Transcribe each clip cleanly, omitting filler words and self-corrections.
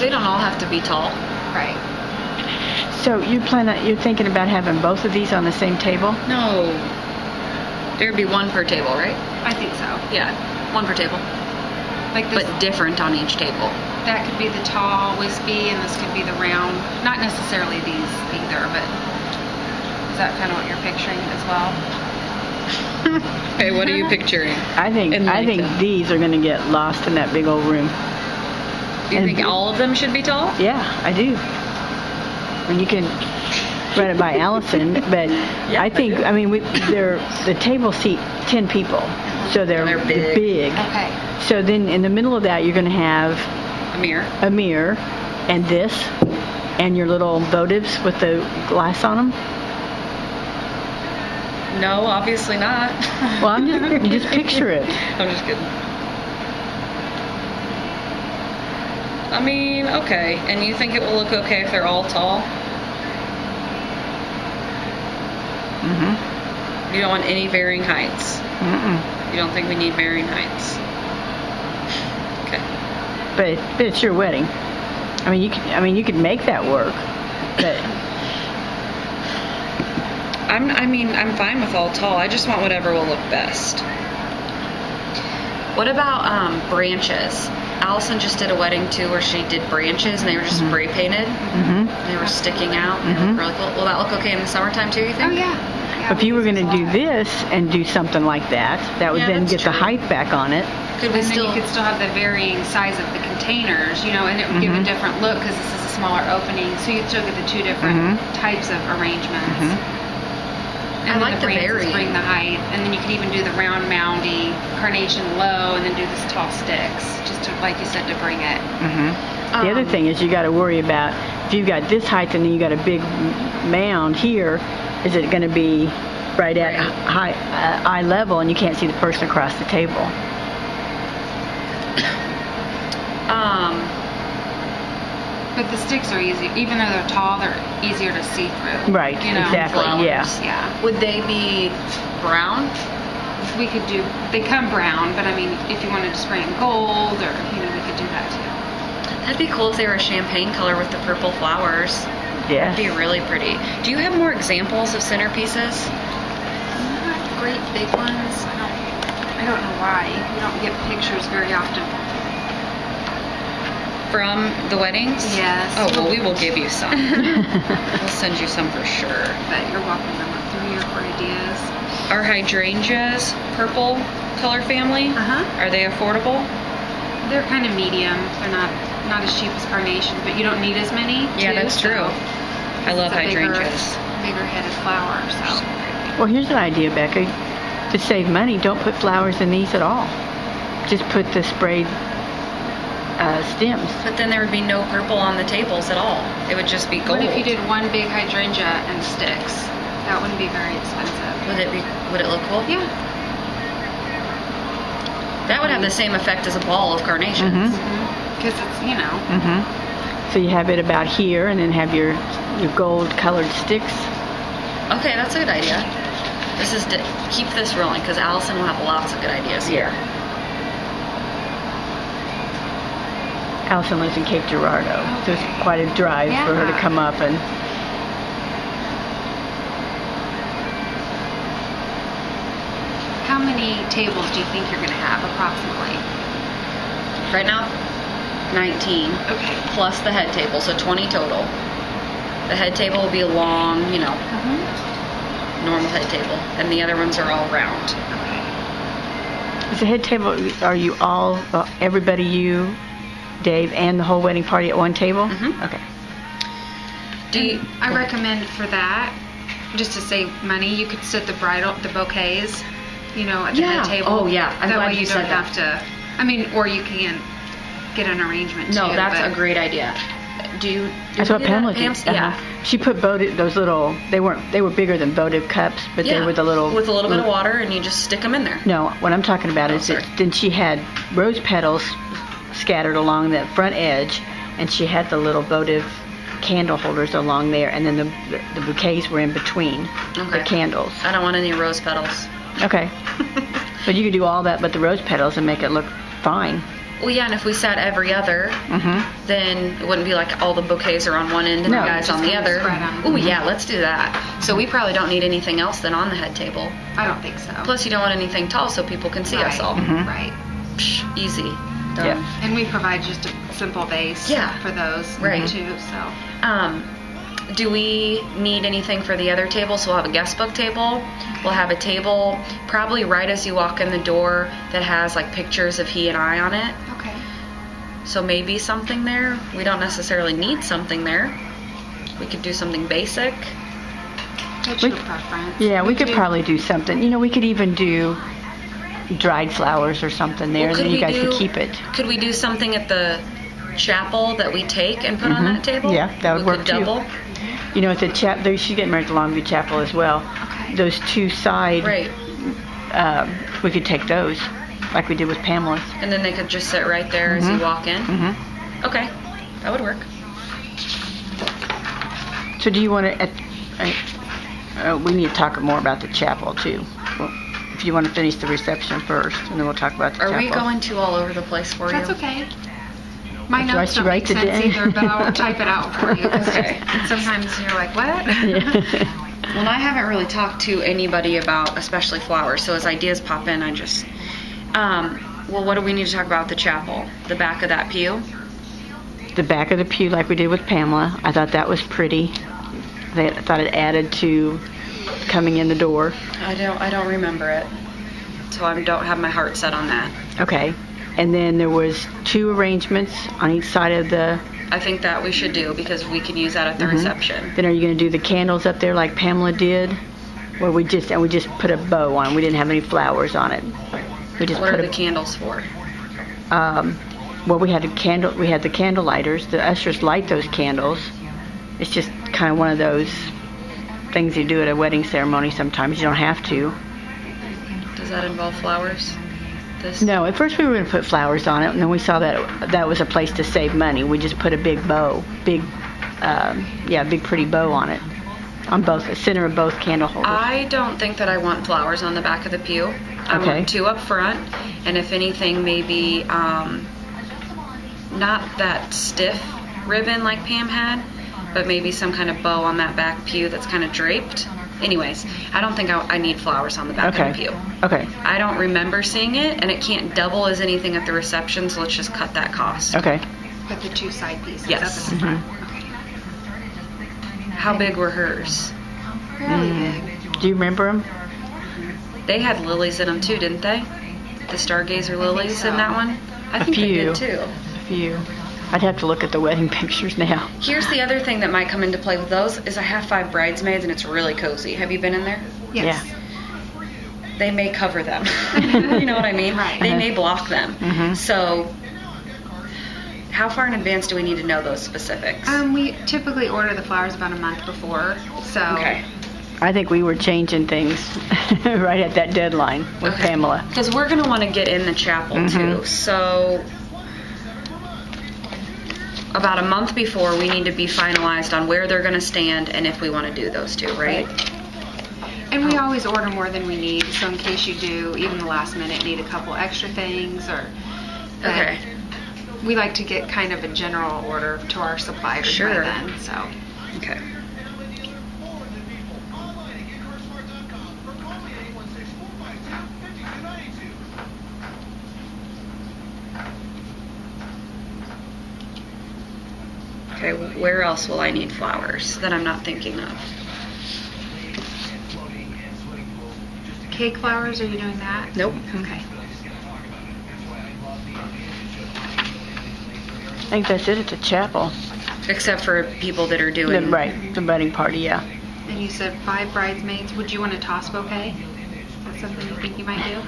So they don't all have to be tall. Right. So you're thinking about having both of these on the same table? No. There'd be one per table, right? I think so. Yeah, one per table. Like this, But different on each table. that could be the tall wispy, and this could be the round. Not necessarily these either, but is that kind of what you're picturing as well? Okay, what are you picturing? I think these are going to get lost in that big old room. Do you think all of them should be tall? Yeah, I do. And you can run it by Allison, but Yeah, I mean, the table seat 10 people, so they're big. Okay. So then in the middle of that, you're going to have A mirror. a mirror, and this, and your little votives with the glass on them. No, obviously not. Well, I'm just picture it. I'm just kidding. I mean, okay. And you think it will look okay if they're all tall? Mm-hmm. You don't want any varying heights? Mm-mm. You don't think we need varying heights? Okay. But it's your wedding. You could make that work, but I'm fine with all tall. I just want whatever will look best. What about branches? Allison just did a wedding too where she did branches and they were just spray painted. mm-hmm. They were sticking out. They look really cool. Will that look okay in the summertime too, you think? Oh yeah. If you were going to do this and do something like that, that would Yeah, then that's get the true. height back on it. Could we And then still? you could still have the varying size of the containers, and it would give a different look because this is a smaller opening. So you'd still get the two different types of arrangements. And I then like the branches varying. bring the height, and then you could even do the round moundy carnation low, and then do this tall sticks, just to, like you said, to bring it. The other thing is you got to worry about if you've got this height and then you got a big mound here, is it going to be right at eye level and you can't see the person across the table? But the sticks are easy, even though they're tall, they're easier to see through. Right, exactly, flowers. yeah. Would they be brown? We could do, they come brown, but I mean, if you wanted to spray in gold, or, we could do that too. That'd be cool if they were a champagne color with the purple flowers. Yes. That'd be really pretty. Do you have more examples of centerpieces? Not great big ones. I don't know why. We don't get pictures very often. From the weddings? Yes. Oh, well, we will give you some. We'll send you some for sure. But you're welcome to look through here for ideas. Our hydrangeas, purple color family, are they affordable? They're kind of medium. They're not as cheap as carnations, but you don't need as many. Yeah, too, that's true. I love it's a hydrangeas. Bigger headed flower, so. Well, here's an idea, Becca. To save money, don't put flowers in these at all. Just put the sprayed stems. But then there would be no purple on the tables at all. It would just be gold. What if you did one big hydrangea and sticks? That wouldn't be very expensive. Would it look cool? Yeah. That would have the same effect as a ball of carnations. Because it's, So you have it about here, and then have your gold-colored sticks. Okay, that's a good idea. Keep this rolling because Allison will have lots of good ideas here. Allison lives in Cape Girardeau, so it's quite a drive for her to come up and. How many tables do you think you're going to have approximately? Right now, 19. Okay. Plus the head table, so 20 total. The head table will be a long, normal head table, and the other ones are all round. Okay. Is the head table? Are you all everybody? You, Dave, and the whole wedding party at one table? Okay. I recommend for that, just to save money, you could set the bouquets, at the head table. Oh, yeah. I'm that glad way you you said don't have to. Or you can get an arrangement No, too. that's a great idea. That's what Pamela did. Yeah. She put those little. They were bigger than votive cups, but they were the little. With a little bit of water, and you just stick them in there. No, what I'm talking about is that then she had rose petals scattered along the front edge, and she had the little votive candle holders along there, and then the bouquets were in between the candles. I don't want any rose petals. Okay. But you could do all that but the rose petals and make it look fine. Well, yeah, and if we sat every other, Mm-hmm. then it wouldn't be like all the bouquets are on one end and No. the guys on the Just kinda other. spread 'em. Oh, yeah, let's do that. So we probably don't need anything else then on the head table. I don't think so. Plus, you don't want anything tall so people can see us Right. all. Mhm. Right. Psh, easy. Done. Yeah. And we provide just a simple vase Yeah. for those Right. too. So Do we need anything for the other table? So we'll have a guest book table. We'll have a table probably right as you walk in the door that has like pictures of he and I on it. okay. So maybe something there. We don't necessarily need something there. We could do something basic. What's We- your preference? Yeah, we could do- probably do something. You know, we could even do dried flowers or something there, Well, and then you could we guys could do- keep it. Could we do something at the chapel that we take and put on that table? Yeah, that would we work could too. double. You know, at the she's getting married at the Longview Chapel as well. Okay. Those two side, Right. we could take those, like we did with Pamela's. And then they could just sit right there as you walk in. Mm-hmm. Okay, that would work. So do you want to? We need to talk more about the chapel too. Well, if you want to finish the reception first, and then we'll talk about the Are chapel. we going too all over the place for That's you? okay. My That's why notes she don't make writes it sense down. either, but I'll type it out for you. 'cause Okay. Sometimes you're like, what? Well, I haven't really talked to anybody about, especially flowers. So as ideas pop in, I just. Well, what do we need to talk about with the chapel? The back of that pew. The back of the pew, like we did with Pamela, I thought that was pretty. I thought it added to coming in the door. I don't remember it, so I don't have my heart set on that. Okay. And then there was two arrangements on each side of the. I think that we should do because we can use that at the reception. Then are you going to do the candles up there like Pamela did? Where we just put a bow on. We didn't have any flowers on it. We just What put are the candles for? well, we had the candle lighters. The ushers light those candles. It's just kind of one of those things you do at a wedding ceremony sometimes. You don't have to. Does that involve flowers? This? No, at first we were going to put flowers on it, and then we saw that was a place to save money. We just put a big bow, big pretty bow on it, on both the center of both candle holders. I don't think that I want flowers on the back of the pew. I Okay. want two up front, and if anything, maybe not that stiff ribbon like Pam had, but maybe some kind of bow on that back pew that's kind of draped. Anyways, I don't think I need flowers on the back of the pew. Okay. I don't remember seeing it, and it can't double as anything at the reception, so let's just cut that cost. Okay. With the two side pieces. Yes. Up in the front. Okay. How big were hers? Fairly big. Do you remember them? They had lilies in them too, didn't they? The Stargazer lilies so. in that one? I A think they few. did too. A few. I'd have to look at the wedding pictures now. Here's the other thing that might come into play with those is I have 5 bridesmaids and it's really cozy. Have you been in there? Yes. They may cover them. You know what I mean? Right. They may block them. Mhm. So how far in advance do we need to know those specifics? We typically order the flowers about a month before, so. Okay. I think we were changing things right at that deadline with Okay. Pamela. Because we're going to want to get in the chapel too. So about a month before, we need to be finalized on where they're going to stand and if we want to do those two, right? And we always order more than we need, so in case you do, even the last minute, need a couple extra things or. but Okay. We like to get kind of a general order to our suppliers by Sure. then, so. Okay. Okay, where else will I need flowers that I'm not thinking of? Cake flowers, are you doing that? Nope. Okay. I think that's it at the chapel. Except for people that are doing... Right, the wedding party, yeah. And you said 5 bridesmaids. Would you want a toss bouquet? Is that something you think you might do?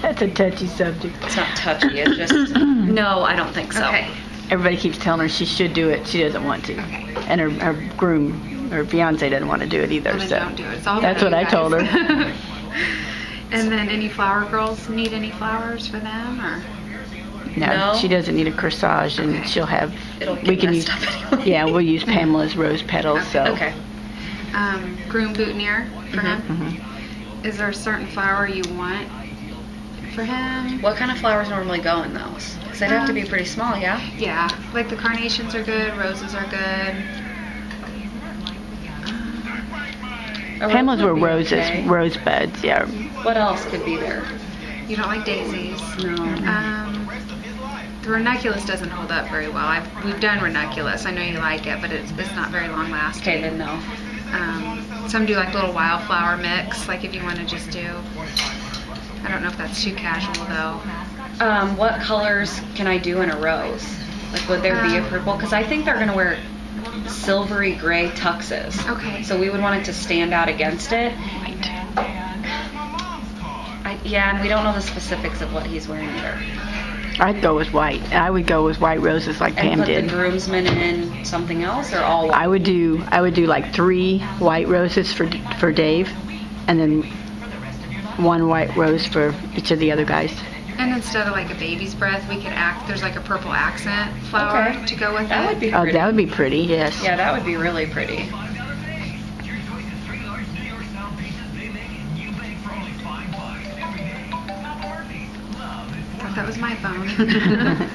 That's a touchy subject. It's not touchy, it's just... No, I don't think so. Okay. Everybody keeps telling her she should do it. She doesn't want to. And her groom, her fiance doesn't want to do it either. Well, then so don't do it. It's all that's about what you I told guys. her. And then any flower girls need any flowers for them, or? No, No. she doesn't need a corsage, and she'll have. It'll get we can messed use. up anyway. Yeah, we'll use Pamela's rose petals. So. Okay. Groom boutonniere for him? Mhm. Is there a certain flower you want For him, What kind of flowers normally go in those? Because they'd have to be pretty small, yeah? yeah, like the carnations are good, roses are good. A rose Pamela's were would be roses, okay. rosebuds, yeah. What else could be there? You don't like daisies. No. The ranunculus doesn't hold up very well. We've done ranunculus. I know you like it, but it's not very long lasting. Okay, then no. Some do like little wildflower mix, like if you want to just do. I don't know if that's too casual though. What colors can I do in a rose? Like, would there be a purple? Because I think they're going to wear silvery gray tuxes. Okay. So we would want it to stand out against it. Yeah, and we don't know the specifics of what he's wearing either. I'd go with white. I would go with white roses like And Pam put did. the groomsmen in something else, or all white? I would do like 3 white roses for Dave, and then 1 white rose for each of the other guys. And instead of like a baby's breath, we could there's like a purple accent flower Okay. to go with That it. would be Oh, pretty. that would be pretty. Yes. Yeah, that would be really pretty. That was my phone.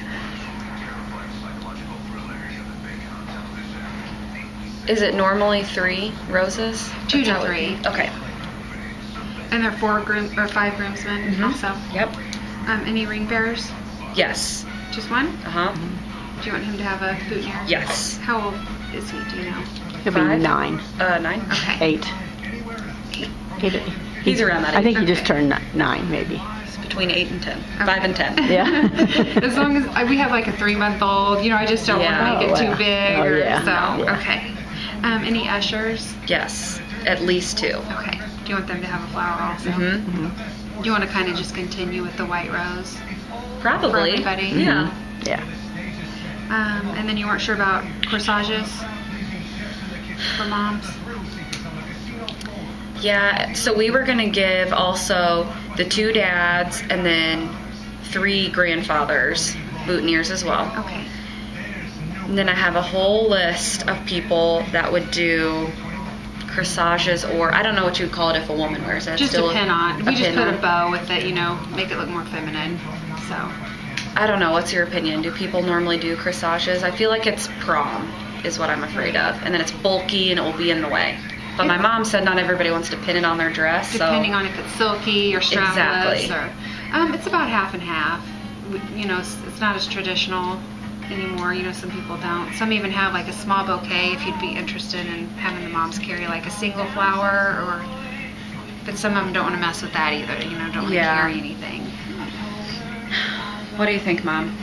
Is it normally 3 roses? 2 to That would 3. be- Okay. And there are 5 groomsmen Mhm. also. Yep. Any ring bearers? Yes. Just one? Uh-huh. Do you want him to have a boutonniere? Yes. How old is he? Do you know? It'll be 5? 9, 9? Okay. 8. He's around that I think age. he just turned 9, maybe. It's between 8 and 10. Okay. 5 and 10. Yeah. As long as we have like a 3-month-old, I just don't Yeah. want to make it Oh, too wow. big. Oh, Or, yeah. So Yeah. okay. Any ushers? Yes. At least 2. Okay. Do you want them to have a flower also? Mm-hmm. Do you want to kind of just continue with the white rose? Probably. For everybody? Yeah. Yeah. And then you weren't sure about corsages for moms? Yeah, so we were going to give also the 2 dads and then 3 grandfathers boutonnieres as well. Okay. And then I have a whole list of people that would do corsages, or I don't know what you'd call it if a woman wears it. Just Still a pin on. We just pin put on. a bow with it, make it look more feminine. So. I don't know. What's your opinion? Do people normally do corsages? I feel like it's prom is what I'm afraid of. And then it's bulky and it will be in the way. But my mom said not everybody wants to pin it on their dress. Depending on if it's silky or strapless. Exactly. Or, it's about half and half. It's not as traditional anymore. Some people don't. Some even have like a small bouquet if you'd be interested in having the moms carry like a single flower, but some of them don't want to mess with that either. Don't want to carry anything. What do you think, Mom?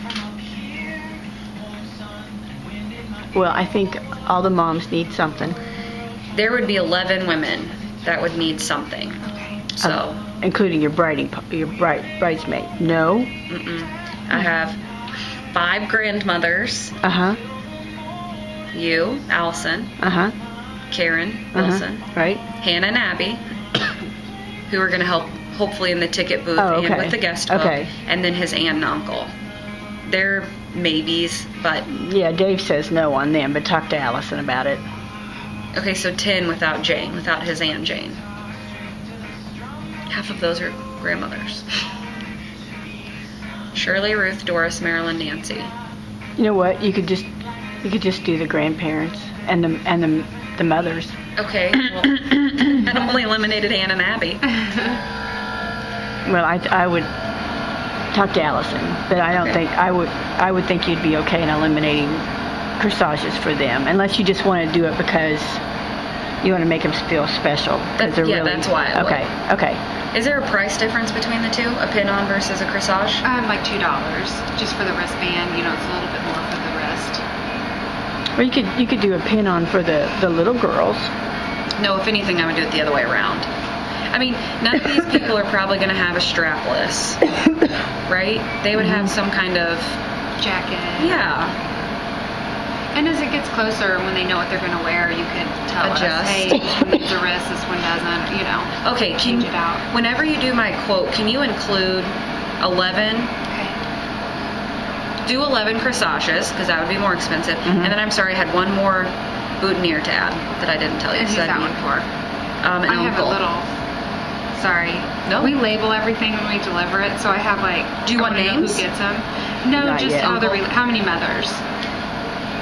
Well, I think all the moms need something. There would be 11 women that would need something. Okay. So, Including your bridesmaid. No? mm-mm. I have 5 grandmothers. Uh-huh. You, Allison, Uh-huh. Karen, Wilson, Right? Hannah and Abby, who are going to help hopefully in the ticket booth Oh, and okay. with the guest book, Okay. and then his aunt and uncle. They're maybes, but Yeah, Dave says no on them, but talk to Allison about it. okay, so 10 without Jane, without his Aunt Jane. Half of those are grandmothers. Shirley, Ruth, Doris, Marilyn, Nancy. You know what? You could just do the grandparents and the mothers. Okay, well, that only eliminated Ann and Abby. Well, I would talk to Allison, but I don't Okay. think I would think you'd be okay in eliminating corsages for them, unless you just want to do it because you want to make them feel special. 'Cause they're really, that's why I would. Okay. Is there a price difference between the two? A pin-on versus a corsage? Like $2 just for the wristband. It's a little bit more for the wrist. Or you could do a pin on for the little girls. No, if anything, I would do it the other way around. I mean, none of these people are probably going to have a strapless, right? They would have some kind of, Jacket. yeah. And as it gets closer, when they know what they're going to wear, you can tell Adjust. us, hey, this one needs a wrist, this one doesn't, Okay, change it out. Whenever you do my quote, can you include 11? Okay. Do 11 corsages, because that would be more expensive. Mhm. And then, I'm sorry, I had one more boutonniere to add that I didn't tell you. And who's So that'd that be, one for? An I have a uncle. little Sorry. No. We label everything when we deliver it, so I have like. Do you want I wanna know names? Who gets them? No, Not just yet. how many mothers?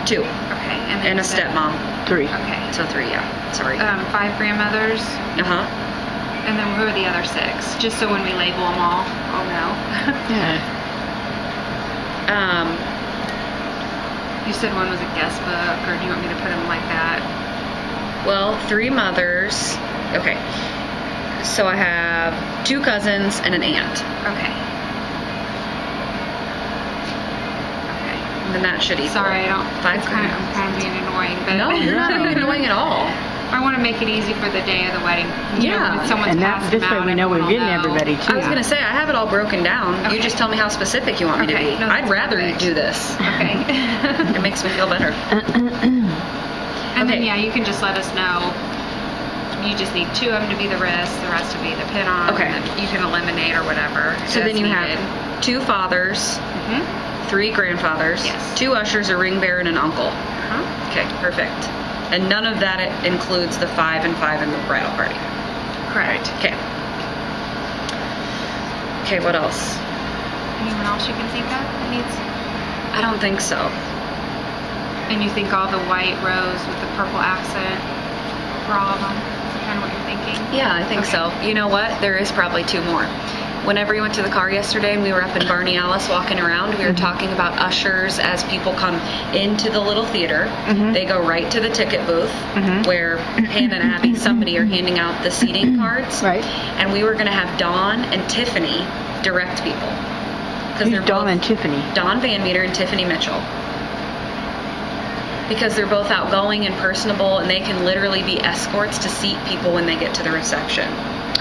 2. Okay, And then a stepmom. 3. Okay. So 3, yeah. Sorry. 5 grandmothers, Uh-huh. and then who are the other 6? Just so when we label them all, I'll know. Yeah. You said one was a guest book, or do you want me to put them like that? Well, 3 mothers. Okay. So I have 2 cousins and an aunt. Okay. Okay. And then that should equal. Sorry, I don't. 5 I'm kind of being annoying, but No, you're not being annoying at all. I want to make it easy for the day of the wedding. Yeah. When someone's And that, passing this way out, we know we're everyone will getting know. everybody too. I was going to say, I have it all broken down. Okay. You just tell me how specific you want me to Okay. be. No, I'd that's rather perfect. you do this. Okay. It makes me feel better. And then Okay. yeah, you can just let us know. You just need 2 of them to be the rest to be the pin-on. Okay. And then you can eliminate or whatever. So then you needed. have 2 fathers, Mhm. 3 grandfathers, Yes. 2 ushers, a ring bearer, and an uncle. Uh-huh. Okay, perfect. And none of that includes the 5 and 5 in the bridal party. Correct. Okay. Okay, what else? Anyone else you can think of that needs? I don't think so. And you think all the white rose with the purple accent for all of them? Is that kind of what you're thinking? Yeah, I think Okay. so. You know what? There is probably 2 more. Whenever you went to the car yesterday and we were up in Barney Alice walking around, we were talking about ushers as people come into the little theater. Mhm. They go right to the ticket booth Mhm. where Hannah and Abby, somebody are handing out the seating cards. Right. And we were going to have Dawn and Tiffany direct people. Because Who's Dawn and Tiffany? Dawn Van Meter and Tiffany Mitchell. Because they're both outgoing and personable, and they can literally be escorts to seat people when they get to the reception.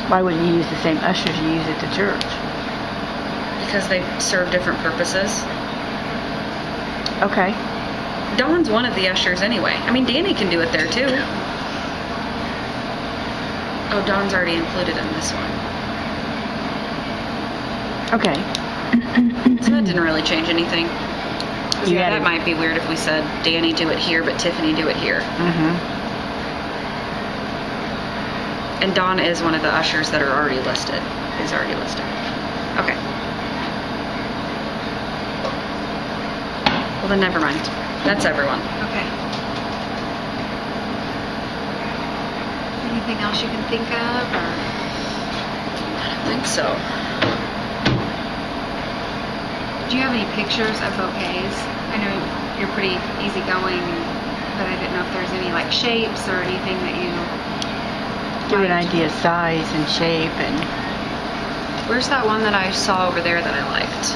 Why wouldn't you use the same ushers you use at the church? Because they serve different purposes. Okay. Dawn's one of the ushers anyway. I mean, Danny can do it there too. Oh, Dawn's already included in this one. Okay. So that didn't really change anything. 'Cause You yeah, added- that might be weird if we said Danny do it here, but Tiffany do it here. Mm-hmm. And Dawn is one of the ushers that are already listed. Is already listed. Okay. Well, then never mind. That's everyone. Okay. Anything else you can think of, or? I don't think so. Do you have any pictures of bouquets? I know you're pretty easygoing, but I didn't know if there's any like shapes or anything that you Give an liked. idea of size and shape and Where's that one that I saw over there that I liked?